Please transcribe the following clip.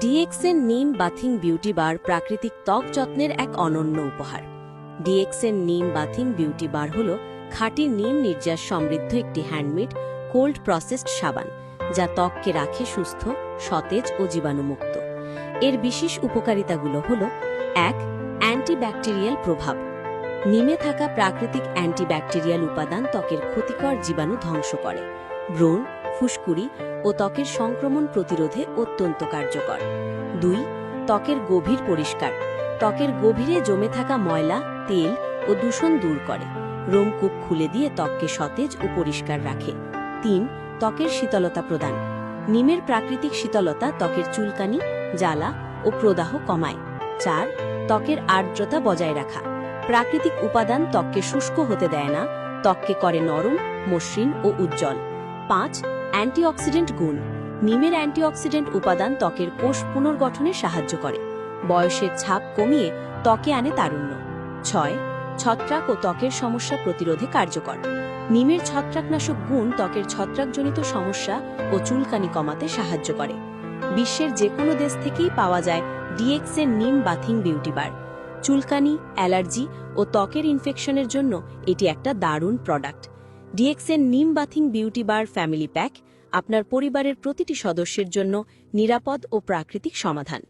DXN নিম bathing beauty বার প্রাকৃতিক ত্বক যত্নের এক অনন্য উপহার। ডিএক্সএন নিম বাথিং বিউটি বার হল খাঁটি নিম নির্যাস সমৃদ্ধ একটি হ্যান্ডমেড কোল্ড প্রসেসড সাবান, যা ত্বককে রাখে সুস্থ, সতেজ ও জীবাণুমুক্ত। এর বিশেষ উপকারিতাগুলো হল: ১. অ্যান্টিব্যাকটেরিয়াল প্রভাব। নিমে থাকা প্রাকৃতিক অ্যান্টিব্যাকটেরিয়াল উপাদান ত্বকের ক্ষতিকর জীবাণু ধ্বংস করে। ব্রণ, ফুসকুড়ি ও ত্বকের সংক্রমণ প্রতিরোধে অত্যন্ত কার্যকর। ২. ত্বকের গভীর পরিষ্কার। ত্বকের গভীরে জমে থাকা ময়লা, তেল ও দূষণ দূর করে। রোমকূপ খুলে দিয়ে ত্বককে সতেজ ও পরিষ্কার রাখে। ৩. ত্বকের শীতলতা প্রদান। নিমের প্রাকৃতিক শীতলতা ত্বকের চুলকানি, জ্বালা ও প্রদাহ কমায়। ৪. ত্বকের আর্দ্রতা বজায় রাখা। প্রাকৃতিক উপাদান ত্বককে শুষ্ক হতে দেয় না, ত্বককে করে নরম, মসৃণ ও উজ্জ্বল। ৫. অ্যান্টিঅক্সিডেন্ট গুণ। নিমের অ্যান্টিঅক্সিডেন্ট উপাদান ত্বকের কোষ পুনর্গঠনে সাহায্য করে, বয়সের ছাপ কমিয়ে ত্বকে আনে তারুণ্য। ৬. ছত্রাক ও ত্বকের সমস্যা প্রতিরোধে কার্যকর। নিমের ছত্রাকনাশক গুণ ত্বকের ছত্রাকজনিত সমস্যা ও চুলকানি কমাতে সাহায্য করে। বিশ্বের যে কোনো দেশ থেকেই পাওয়া যায় ডিএক্সএন নিম বাথিং বিউটি বার। চুলকানি, অ্যালার্জি ও ত্বকের ইনফেকশনের জন্য এটি একটা দারুণ প্রোডাক্ট। ডিএক্সএন নিম বাথিং বিউটি বার ফ্যামিলি প্যাক আপনার পরিবারের প্রতিটি সদস্যের জন্য নিরাপদ ও প্রাকৃতিক সমাধান।